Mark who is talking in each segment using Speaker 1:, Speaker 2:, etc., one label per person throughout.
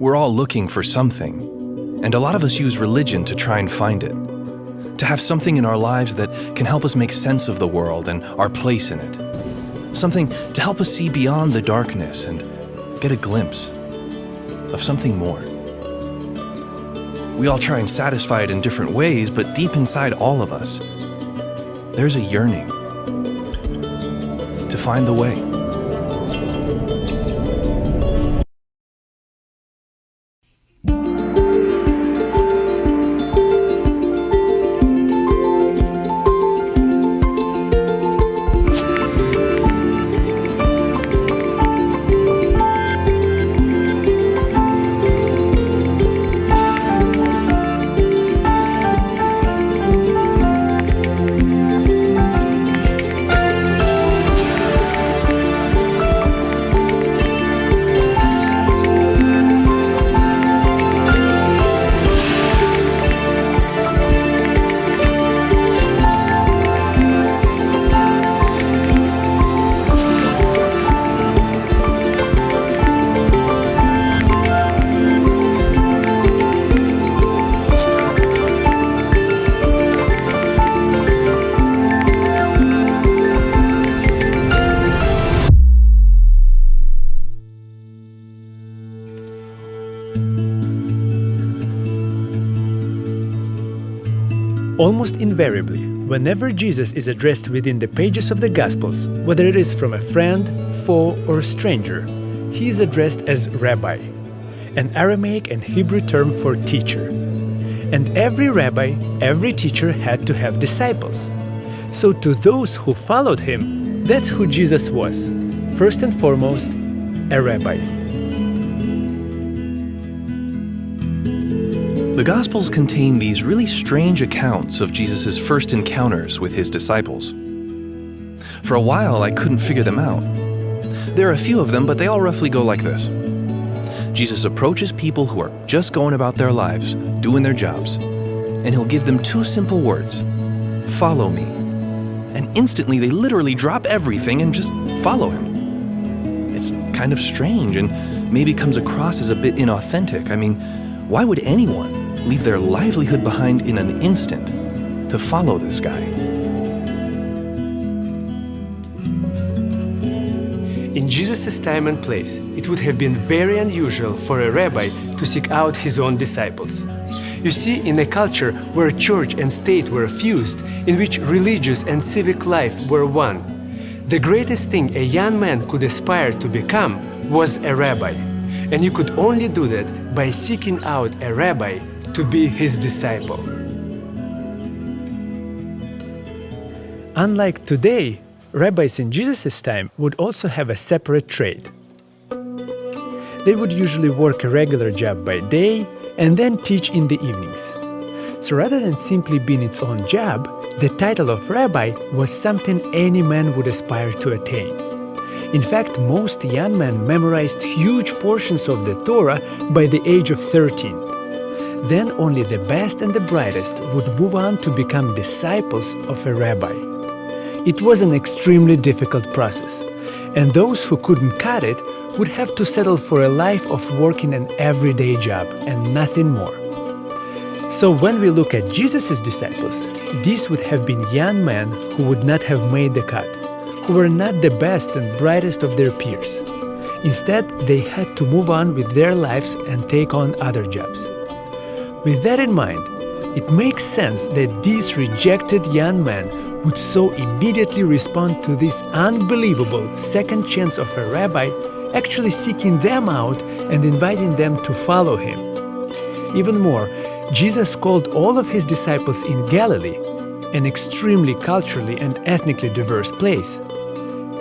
Speaker 1: We're all looking for something, and a lot of us use religion to try and find it. To have something in our lives that can help us make sense of the world and our place in it. Something to help us see beyond the darkness and get a glimpse of something more. We all try and satisfy it in different ways, but deep inside all of us, there's a yearning to find the way.
Speaker 2: Almost invariably, whenever Jesus is addressed within the pages of the Gospels, whether it is from a friend, foe, or stranger, he is addressed as Rabbi, an Aramaic and Hebrew term for teacher. And every rabbi, every teacher had to have disciples. So to those who followed him, that's who Jesus was. First and foremost, a rabbi.
Speaker 1: The Gospels contain these really strange accounts of Jesus' first encounters with his disciples. For a while, I couldn't figure them out. There are a few of them, but they all roughly go like this. Jesus approaches people who are just going about their lives, doing their jobs, and he'll give them two simple words: follow me. And instantly they literally drop everything and just follow him. It's kind of strange and maybe comes across as a bit inauthentic. I mean, why would anyone leave their livelihood behind in an instant to follow this guy?
Speaker 2: In Jesus' time and place, it would have been very unusual for a rabbi to seek out his own disciples. You see, in a culture where church and state were fused, in which religious and civic life were one, the greatest thing a young man could aspire to become was a rabbi. And you could only do that by seeking out a rabbi to be his disciple. Unlike today, rabbis in Jesus' time would also have a separate trade. They would usually work a regular job by day and then teach in the evenings. So rather than simply being its own job, the title of rabbi was something any man would aspire to attain. In fact, most young men memorized huge portions of the Torah by the age of 13. Then only the best and the brightest would move on to become disciples of a rabbi. It was an extremely difficult process, and those who couldn't cut it would have to settle for a life of working an everyday job and nothing more. So when we look at Jesus' disciples, these would have been young men who would not have made the cut, who were not the best and brightest of their peers. Instead, they had to move on with their lives and take on other jobs. With that in mind, it makes sense that these rejected young men would so immediately respond to this unbelievable second chance of a rabbi actually seeking them out and inviting them to follow him. Even more, Jesus called all of his disciples in Galilee, an extremely culturally and ethnically diverse place.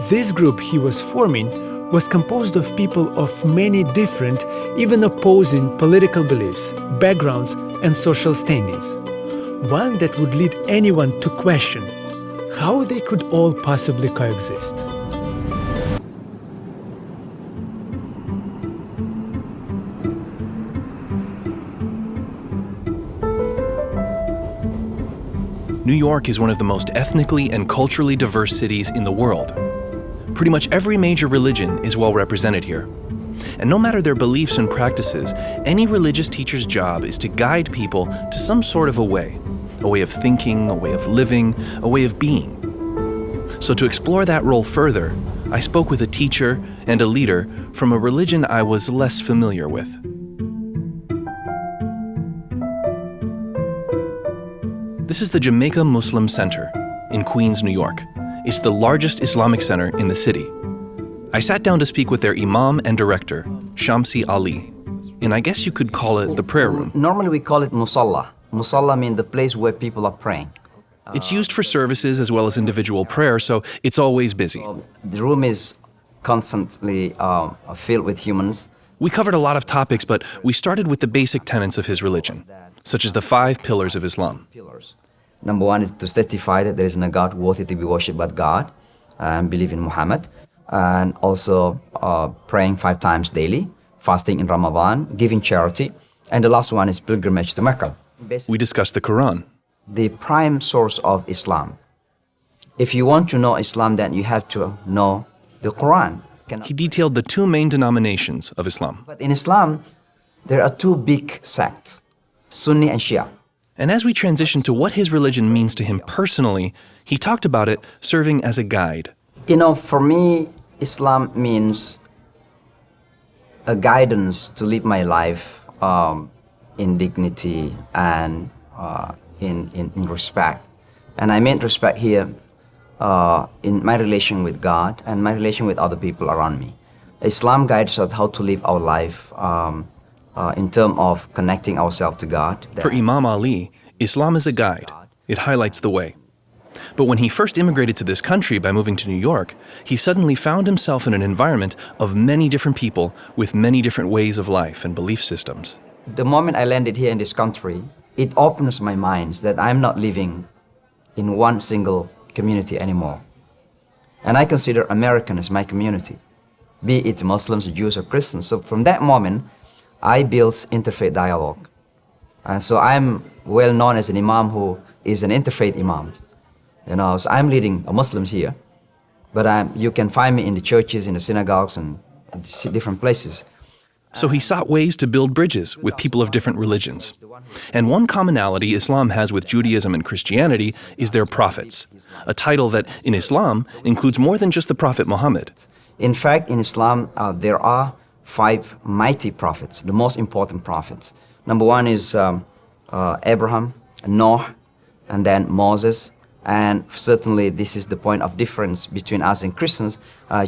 Speaker 2: This group he was forming was composed of people of many different, even opposing political beliefs, backgrounds, and social standings. One that would lead anyone to question how they could all possibly coexist.
Speaker 1: New York is one of the most ethnically and culturally diverse cities in the world. Pretty much every major religion is well represented here. And no matter their beliefs and practices, any religious teacher's job is to guide people to some sort of a way of thinking, a way of living, a way of being. So to explore that role further, I spoke with a teacher and a leader from a religion I was less familiar with. This is the Jamaica Muslim Center in Queens, New York. It's the largest Islamic center in the city. I sat down to speak with their imam and director, Shamsi Ali, and I guess you could call it the prayer room.
Speaker 3: Normally we call it musalla. Musalla means the place where people are praying.
Speaker 1: It's used for services as well as individual prayer, so it's always busy.
Speaker 3: The room is constantly filled with humans.
Speaker 1: We covered a lot of topics, but we started with the basic tenets of his religion, such as the 5 pillars of Islam.
Speaker 3: Number 1 is to testify that there is no God worthy to be worshipped but God, and believe in Muhammad, and also praying 5 times daily, fasting in Ramadan, giving charity, and the last one is pilgrimage to Mecca.
Speaker 1: We discussed the Quran.
Speaker 3: The prime source of Islam. If you want to know Islam, then you have to know the Quran.
Speaker 1: He detailed the 2 main denominations of Islam.
Speaker 3: But in Islam, there are 2 big sects, Sunni and Shia.
Speaker 1: And as we transition to what his religion means to him personally, he talked about it serving as a guide.
Speaker 3: You know, for me, Islam means a guidance to live my life in dignity and in respect. And I meant respect here in my relation with God and my relation with other people around me. Islam guides us how to live our life in terms of connecting ourselves to God.
Speaker 1: For Imam Ali, Islam is a guide. It highlights the way. But when he first immigrated to this country by moving to New York, he suddenly found himself in an environment of many different people with many different ways of life and belief systems.
Speaker 3: The moment I landed here in this country, it opens my mind that I'm not living in one single community anymore. And I consider American as my community, be it Muslims, Jews, or Christians. So from that moment, I built interfaith dialogue. And so I'm well known as an imam who is an interfaith imam. You know, so I'm leading Muslims here, but you can find me in the churches, in the synagogues, and different places.
Speaker 1: So he sought ways to build bridges with people of different religions. And one commonality Islam has with Judaism and Christianity is their prophets, a title that in Islam includes more than just the Prophet Muhammad.
Speaker 3: In fact, in Islam, there are 5 mighty prophets, the most important prophets. Number 1 is Abraham, Noah, and then Moses. And certainly this is the point of difference between us and Christians.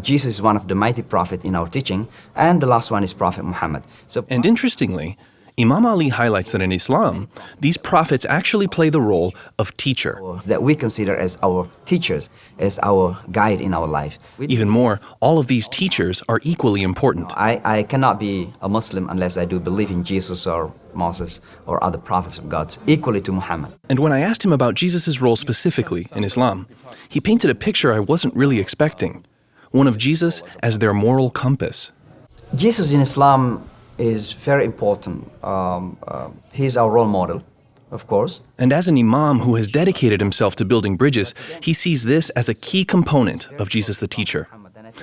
Speaker 3: Jesus is one of the mighty prophets in our teaching, and the last one is Prophet Muhammad.
Speaker 1: And interestingly, Imam Ali highlights that in Islam, these prophets actually play the role of teacher.
Speaker 3: That we consider as our teachers, as our guide in our life.
Speaker 1: Even more, all of these teachers are equally important.
Speaker 3: I cannot be a Muslim unless I do believe in Jesus or Moses or other prophets of God, equally to Muhammad.
Speaker 1: And when I asked him about Jesus' role specifically in Islam, he painted a picture I wasn't really expecting, one of Jesus as their moral compass.
Speaker 3: Jesus in Islam is very important. He's our role model, of course.
Speaker 1: And as an imam who has dedicated himself to building bridges, he sees this as a key component of Jesus the teacher,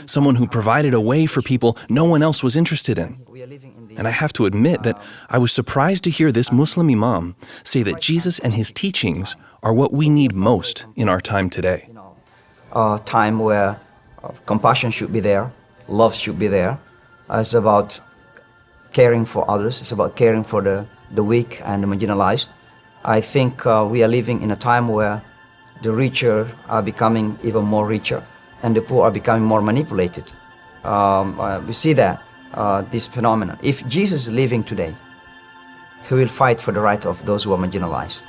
Speaker 1: someone who provided a way for people no one else was interested in. And I have to admit that I was surprised to hear this Muslim imam say that Jesus and his teachings are what we need most in our time today.
Speaker 3: A time where compassion should be there, love should be there. It's about caring for others. It's about caring for the weak and the marginalized. I think we are living in a time where the richer are becoming even more richer and the poor are becoming more manipulated. We see that, this phenomenon. If Jesus is living today, he will fight for the right of those who are marginalized.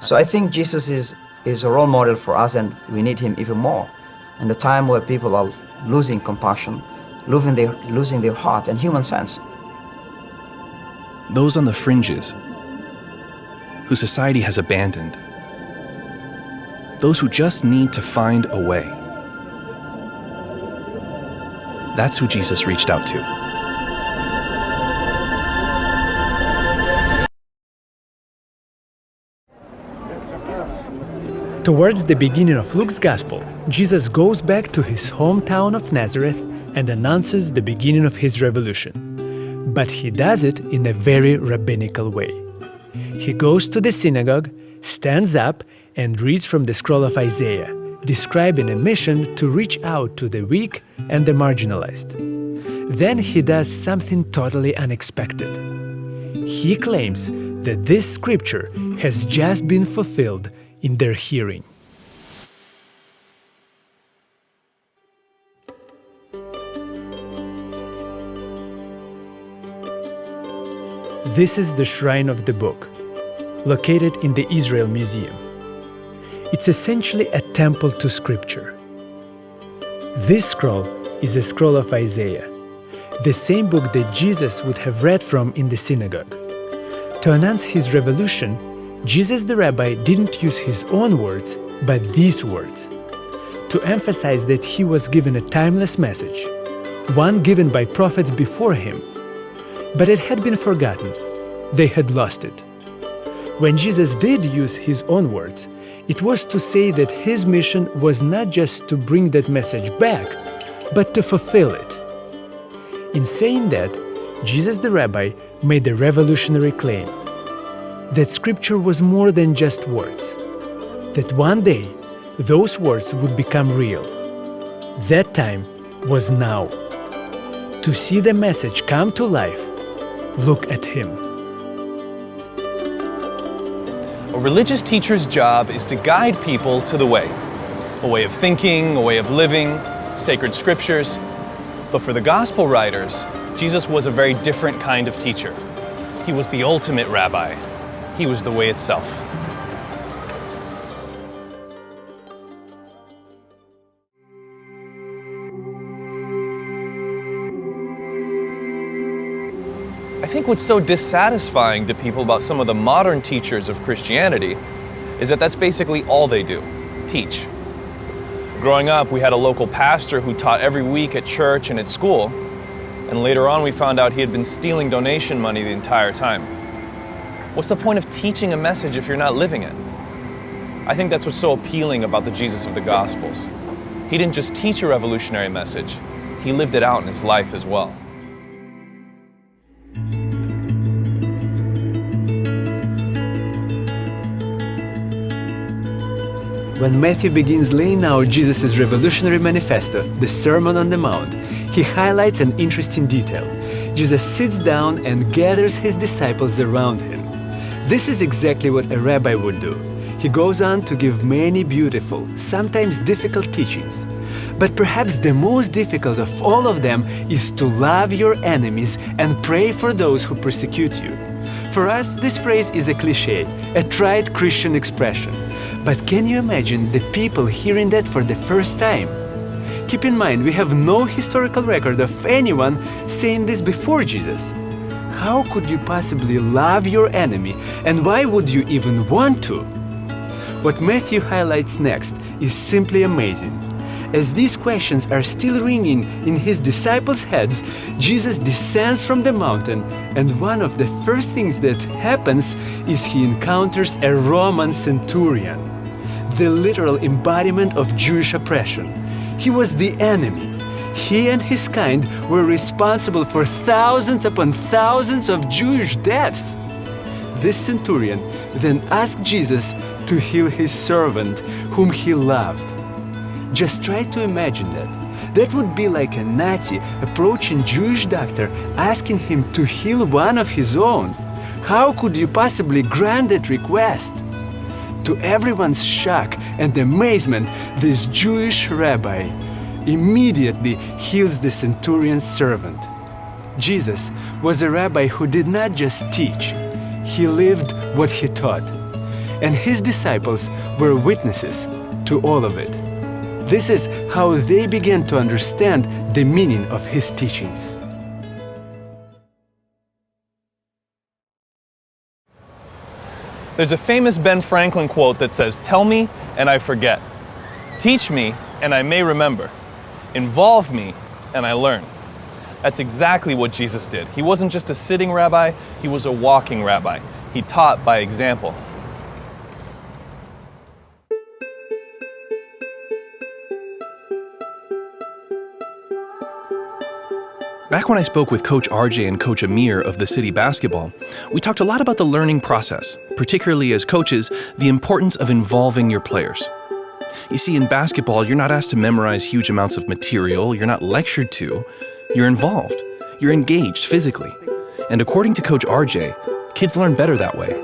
Speaker 3: So I think Jesus is a role model for us, and we need him even more. In the time where people are losing compassion, losing their heart and human sense.
Speaker 1: Those on the fringes, who society has abandoned. Those who just need to find a way. That's who Jesus reached out to.
Speaker 2: Towards the beginning of Luke's Gospel, Jesus goes back to his hometown of Nazareth and announces the beginning of his revolution. But he does it in a very rabbinical way. He goes to the synagogue, stands up, and reads from the scroll of Isaiah, describing a mission to reach out to the weak and the marginalized. Then he does something totally unexpected. He claims that this scripture has just been fulfilled in their hearing. This is the Shrine of the Book, located in the Israel Museum. It's essentially a temple to Scripture. This scroll is a scroll of Isaiah, the same book that Jesus would have read from in the synagogue. To announce his revolution, Jesus the Rabbi didn't use his own words, but these words, to emphasize that he was given a timeless message, one given by prophets before him. But it had been forgotten. They had lost it. When Jesus did use his own words, it was to say that his mission was not just to bring that message back, but to fulfill it. In saying that, Jesus the Rabbi made a revolutionary claim that Scripture was more than just words, that one day those words would become real. That time was now. To see the message come to life, look at him.
Speaker 1: A religious teacher's job is to guide people to the way. A way of thinking, a way of living, sacred scriptures. But for the gospel writers, Jesus was a very different kind of teacher. He was the ultimate rabbi. He was the way itself. I think what's so dissatisfying to people about some of the modern teachers of Christianity is that that's basically all they do, teach. Growing up, we had a local pastor who taught every week at church and at school, and later on we found out he had been stealing donation money the entire time. What's the point of teaching a message if you're not living it? I think that's what's so appealing about the Jesus of the Gospels. He didn't just teach a revolutionary message, he lived it out in his life as well.
Speaker 2: When Matthew begins laying out Jesus' revolutionary manifesto, the Sermon on the Mount, he highlights an interesting detail. Jesus sits down and gathers his disciples around him. This is exactly what a rabbi would do. He goes on to give many beautiful, sometimes difficult teachings. But perhaps the most difficult of all of them is to love your enemies and pray for those who persecute you. For us, this phrase is a cliché, a tried Christian expression. But can you imagine the people hearing that for the first time? Keep in mind, we have no historical record of anyone saying this before Jesus. How could you possibly love your enemy, and why would you even want to? What Matthew highlights next is simply amazing. As these questions are still ringing in his disciples' heads, Jesus descends from the mountain, and one of the first things that happens is he encounters a Roman centurion, the literal embodiment of Jewish oppression. He was the enemy. He and his kind were responsible for thousands upon thousands of Jewish deaths. This centurion then asked Jesus to heal his servant, whom he loved. Just try to imagine that. That would be like a Nazi approaching Jewish doctor asking him to heal one of his own. How could you possibly grant that request? To everyone's shock and amazement, this Jewish rabbi immediately heals the centurion's servant. Jesus was a rabbi who did not just teach, he lived what he taught. And his disciples were witnesses to all of it. This is how they began to understand the meaning of his teachings.
Speaker 1: There's a famous Ben Franklin quote that says, "Tell me and I forget. Teach me and I may remember. Involve me and I learn." That's exactly what Jesus did. He wasn't just a sitting rabbi, he was a walking rabbi. He taught by example. Back when I spoke with Coach RJ and Coach Amir of the City Basketball, we talked a lot about the learning process, particularly as coaches, the importance of involving your players. You see, in basketball, you're not asked to memorize huge amounts of material, you're not lectured to, you're involved, you're engaged physically. And according to Coach RJ, kids learn better that way.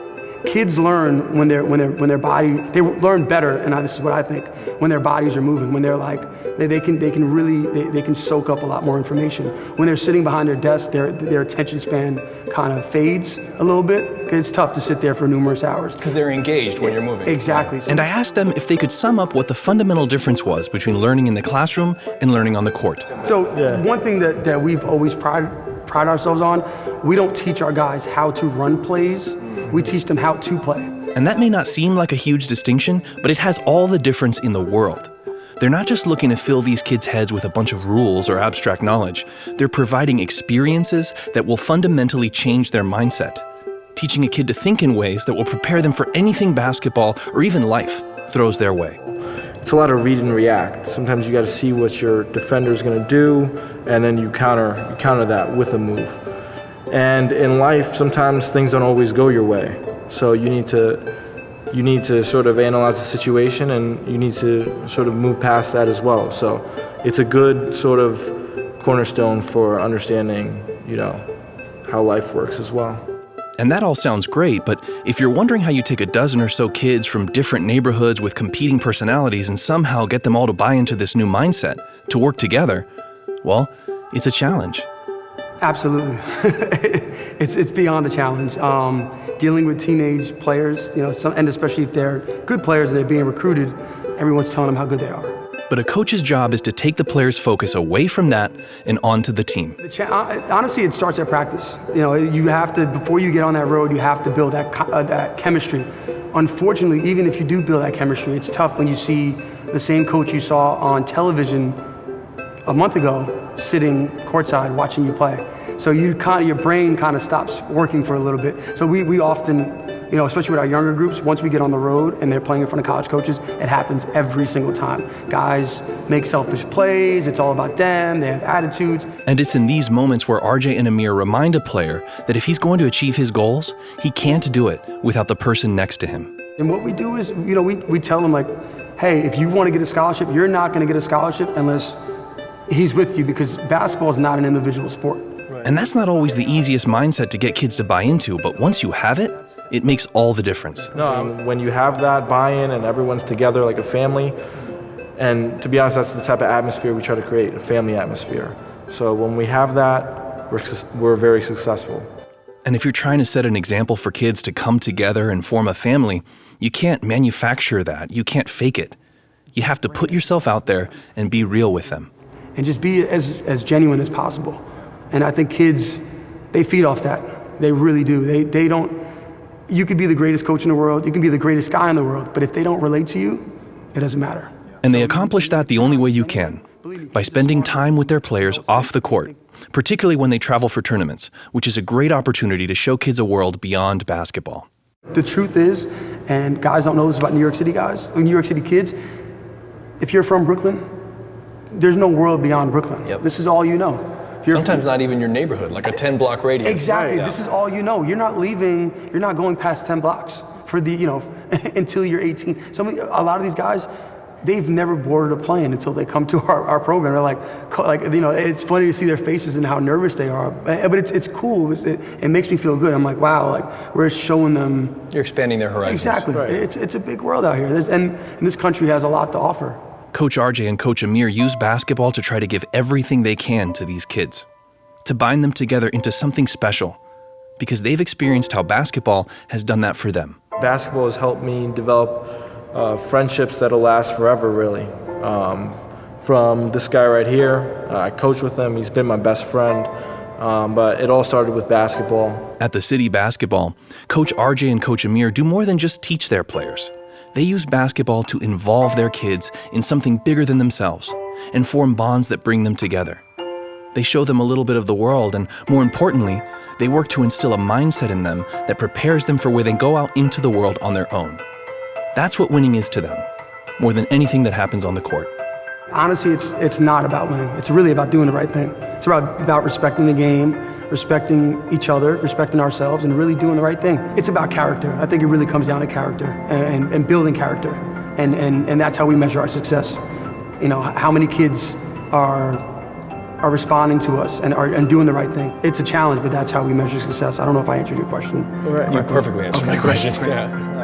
Speaker 4: Kids learn when their body, they learn better, and this is what I think, when their bodies are moving, when they're like, they can soak up a lot more information. When they're sitting behind their desk, their attention span kind of fades a little bit, because it's tough to sit there for numerous hours.
Speaker 1: Because they're engaged when you're moving.
Speaker 4: Exactly.
Speaker 1: And I asked them if they could sum up what the fundamental difference was between learning in the classroom and learning on the court.
Speaker 4: So one thing that we've always pride ourselves on, we don't teach our guys how to run plays, we teach them how to play.
Speaker 1: And that may not seem like a huge distinction, but it has all the difference in the world. They're not just looking to fill these kids' heads with a bunch of rules or abstract knowledge. They're providing experiences that will fundamentally change their mindset, teaching a kid to think in ways that will prepare them for anything basketball or even life throws their way.
Speaker 5: It's a lot of read and react. Sometimes you got to see what your defender's going to do, and then you counter that with a move. And in life, sometimes things don't always go your way. So you need to sort of analyze the situation, and you need to sort of move past that as well. So it's a good sort of cornerstone for understanding, how life works as well.
Speaker 1: And that all sounds great, but if you're wondering how you take a dozen or so kids from different neighborhoods with competing personalities and somehow get them all to buy into this new mindset, to work together, well, it's a challenge.
Speaker 4: Absolutely. It's beyond a challenge. Dealing with teenage players, and especially if they're good players and they're being recruited, everyone's telling them how good they are.
Speaker 1: But a coach's job is to take the players' focus away from that and onto the team.
Speaker 4: Honestly, it starts at practice. You have to, before you get on that road, you have to build that chemistry. Unfortunately, even if you do build that chemistry, it's tough when you see the same coach you saw on television a month ago sitting courtside watching you play. So your brain kind of stops working for a little bit. So we often, especially with our younger groups, once we get on the road and they're playing in front of college coaches, it happens every single time. Guys make selfish plays, it's all about them, they have attitudes.
Speaker 1: And it's in these moments where RJ and Amir remind a player that if he's going to achieve his goals, he can't do it without the person next to him.
Speaker 4: And what we do is, we tell them like, hey, if you want to get a scholarship, you're not going to get a scholarship unless he's with you, because basketball is not an individual sport.
Speaker 1: And that's not always the easiest mindset to get kids to buy into, but once you have it, it makes all the difference.
Speaker 5: No, when you have that buy-in and everyone's together like a family, and to be honest, that's the type of atmosphere we try to create, a family atmosphere. So when we have that, we're very successful.
Speaker 1: And if you're trying to set an example for kids to come together and form a family, you can't manufacture that. You can't fake it. You have to put yourself out there and be real with them.
Speaker 4: And just be as genuine as possible. And I think kids, they feed off that. They really do. They don't, you could be the greatest coach in the world, you can be the greatest guy in the world, but if they don't relate to you, it doesn't matter.
Speaker 1: And they accomplish that the only way you can, by spending time with their players off the court, particularly when they travel for tournaments, which is a great opportunity to show kids a world beyond basketball.
Speaker 4: The truth is, and guys don't know this about New York City guys, New York City kids, if you're from Brooklyn, there's no world beyond Brooklyn.
Speaker 6: Yep.
Speaker 4: This is all you know.
Speaker 6: Sometimes not even your neighborhood, like a 10-block radius.
Speaker 4: Exactly.
Speaker 6: Right.
Speaker 4: This is all you know. You're not leaving. You're not going past 10 blocks for the until you're 18. A lot of these guys, they've never boarded a plane until they come to our program. They're like it's funny to see their faces and how nervous they are. But it's cool. It makes me feel good. I'm like, wow, like we're showing them.
Speaker 6: You're expanding their horizons.
Speaker 4: Exactly. Right. It's a big world out here, and this country has a lot to offer.
Speaker 1: Coach RJ and Coach Amir use basketball to try to give everything they can to these kids, to bind them together into something special, because they've experienced how basketball has done that for them.
Speaker 5: Basketball has helped me develop friendships that'll last forever, really. From this guy right here, I coach with him, he's been my best friend, but it all started with basketball.
Speaker 1: At the City Basketball, Coach RJ and Coach Amir do more than just teach their players. They use basketball to involve their kids in something bigger than themselves and form bonds that bring them together. They show them a little bit of the world, and more importantly, they work to instill a mindset in them that prepares them for when they go out into the world on their own. That's what winning is to them, more than anything that happens on the court.
Speaker 4: Honestly, it's not about winning. It's really about doing the right thing. It's about respecting the game, respecting each other, respecting ourselves, and really doing the right thing. It's about character. I think it really comes down to character and building character. And that's how we measure our success. You know, how many kids are responding to us and doing the right thing. It's a challenge, but that's how we measure success. I don't know if I answered your question.
Speaker 6: You perfectly answered my question. Yeah.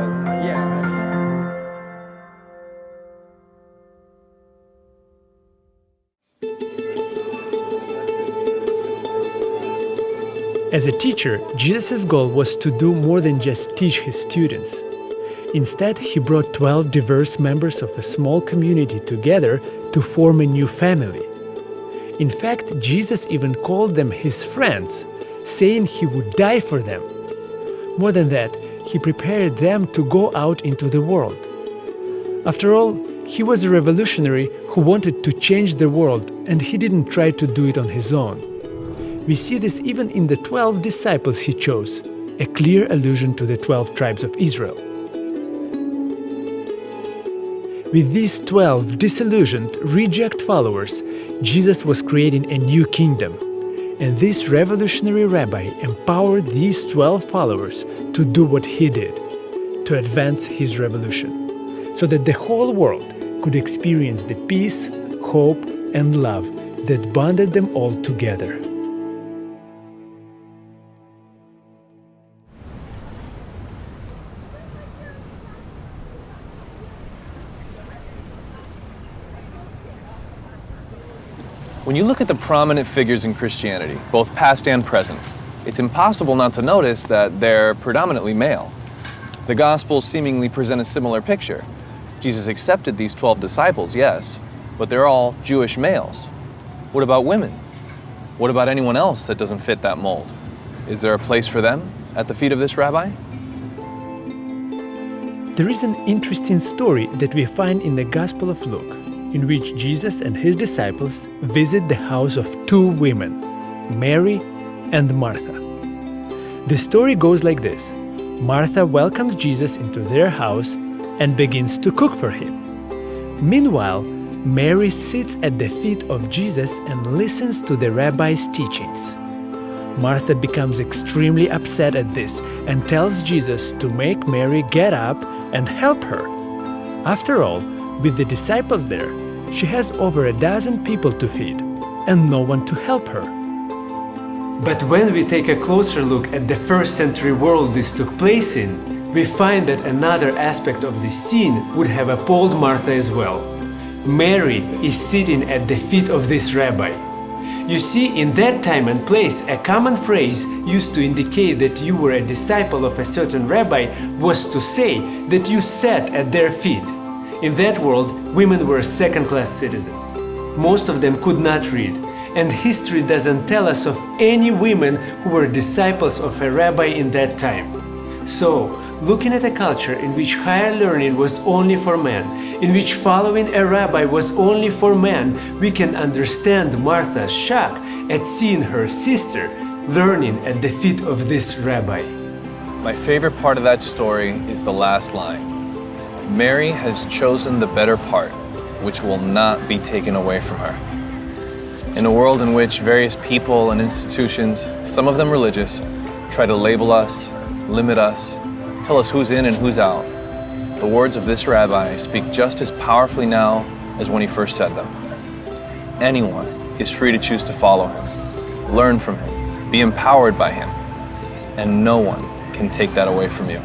Speaker 2: As a teacher, Jesus' goal was to do more than just teach his students. Instead, he brought 12 diverse members of a small community together to form a new family. In fact, Jesus even called them his friends, saying he would die for them. More than that, he prepared them to go out into the world. After all, he was a revolutionary who wanted to change the world, and he didn't try to do it on his own. We see this even in the 12 disciples he chose, a clear allusion to the 12 tribes of Israel. With these 12 disillusioned, reject followers, Jesus was creating a new kingdom. And this revolutionary rabbi empowered these 12 followers to do what he did, to advance his revolution, so that the whole world could experience the peace, hope, and love that bonded them all together.
Speaker 6: When you look at the prominent figures in Christianity, both past and present, it's impossible not to notice that they're predominantly male. The Gospels seemingly present a similar picture. Jesus accepted these 12 disciples, yes, but they're all Jewish males. What about women? What about anyone else that doesn't fit that mold? Is there a place for them at the feet of this rabbi?
Speaker 2: There is an interesting story that we find in the Gospel of Luke, in which Jesus and his disciples visit the house of two women, Mary and Martha. The story goes like this. Martha welcomes Jesus into their house and begins to cook for him. Meanwhile, Mary sits at the feet of Jesus and listens to the rabbi's teachings. Martha becomes extremely upset at this and tells Jesus to make Mary get up and help her. After all, with the disciples there, she has over a dozen people to feed, and no one to help her. But when we take a closer look at the first century world this took place in, we find that another aspect of this scene would have appalled Martha as well. Mary is sitting at the feet of this rabbi. You see, in that time and place, a common phrase used to indicate that you were a disciple of a certain rabbi was to say that you sat at their feet. In that world, women were second-class citizens. Most of them could not read, and history doesn't tell us of any women who were disciples of a rabbi in that time. So, looking at a culture in which higher learning was only for men, in which following a rabbi was only for men, we can understand Martha's shock at seeing her sister learning at the feet of this rabbi.
Speaker 6: My favorite part of that story is the last line. Mary has chosen the better part, which will not be taken away from her. In a world in which various people and institutions, some of them religious, try to label us, limit us, tell us who's in and who's out, the words of this rabbi speak just as powerfully now as when he first said them. Anyone is free to choose to follow him, learn from him, be empowered by him, and no one can take that away from you.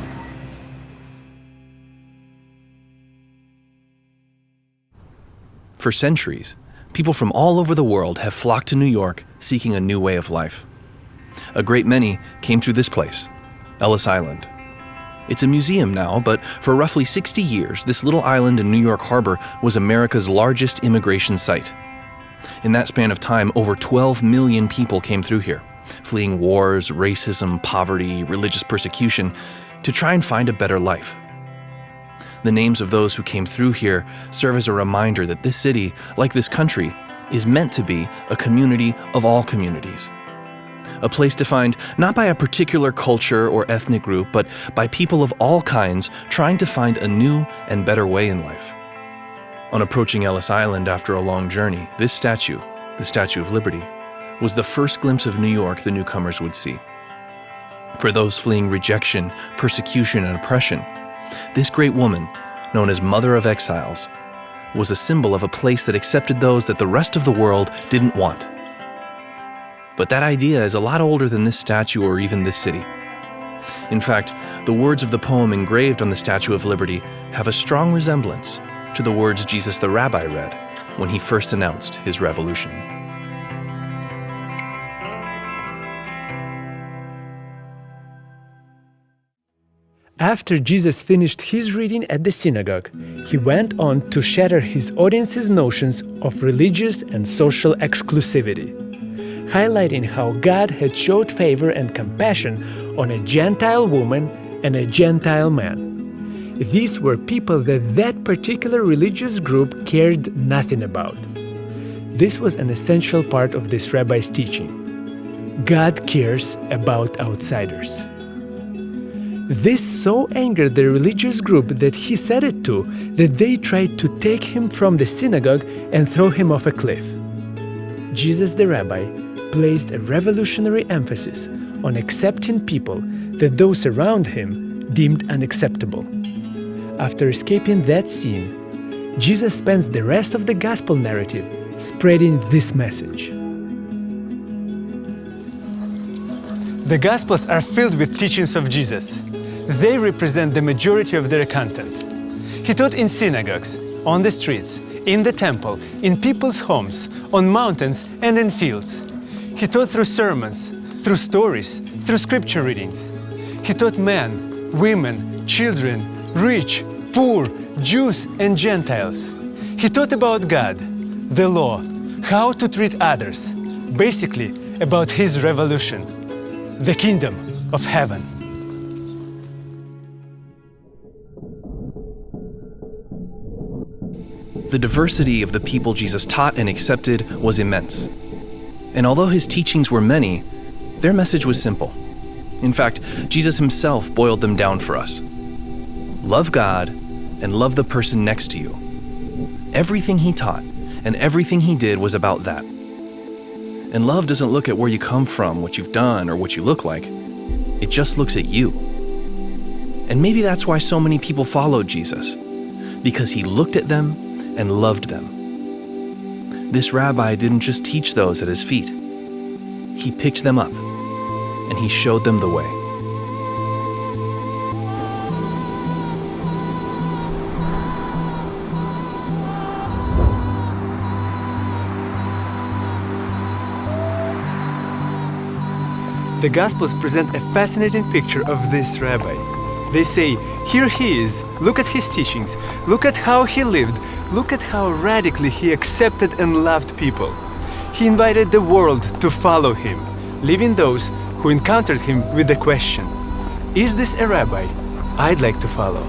Speaker 1: For centuries, people from all over the world have flocked to New York seeking a new way of life. A great many came through this place, Ellis Island. It's a museum now, but for roughly 60 years, this little island in New York Harbor was America's largest immigration site. In that span of time, over 12 million people came through here, fleeing wars, racism, poverty, religious persecution, to try and find a better life. The names of those who came through here serve as a reminder that this city, like this country, is meant to be a community of all communities. A place defined not by a particular culture or ethnic group, but by people of all kinds trying to find a new and better way in life. On approaching Ellis Island after a long journey, this statue, the Statue of Liberty, was the first glimpse of New York the newcomers would see. For those fleeing rejection, persecution, and oppression, this great woman, known as Mother of Exiles, was a symbol of a place that accepted those that the rest of the world didn't want. But that idea is a lot older than this statue or even this city. In fact, the words of the poem engraved on the Statue of Liberty have a strong resemblance to the words Jesus the Rabbi read when he first announced his revolution.
Speaker 2: After Jesus finished his reading at the synagogue, he went on to shatter his audience's notions of religious and social exclusivity, highlighting how God had showed favor and compassion on a Gentile woman and a Gentile man. These were people that particular religious group cared nothing about. This was an essential part of this rabbi's teaching. God cares about outsiders. This so angered the religious group that he said it to that they tried to take him from the synagogue and throw him off a cliff. Jesus the rabbi placed a revolutionary emphasis on accepting people that those around him deemed unacceptable. After escaping that scene, Jesus spends the rest of the gospel narrative spreading this message. The Gospels are filled with teachings of Jesus. They represent the majority of their content. He taught in synagogues, on the streets, in the temple, in people's homes, on mountains, and in fields. He taught through sermons, through stories, through scripture readings. He taught men, women, children, rich, poor, Jews, and Gentiles. He taught about God, the law, how to treat others, basically about his revolution, the kingdom of heaven.
Speaker 1: The diversity of the people Jesus taught and accepted was immense. And although his teachings were many, their message was simple. In fact, Jesus himself boiled them down for us. Love God and love the person next to you. Everything he taught and everything he did was about that. And love doesn't look at where you come from, what you've done, or what you look like. It just looks at you. And maybe that's why so many people followed Jesus, because he looked at them and loved them. This rabbi didn't just teach those at his feet. He picked them up and he showed them the way.
Speaker 2: The Gospels present a fascinating picture of this rabbi. They say, here he is, look at his teachings, look at how he lived, look at how radically he accepted and loved people. He invited the world to follow him, leaving those who encountered him with the question, is this a rabbi I'd like to follow?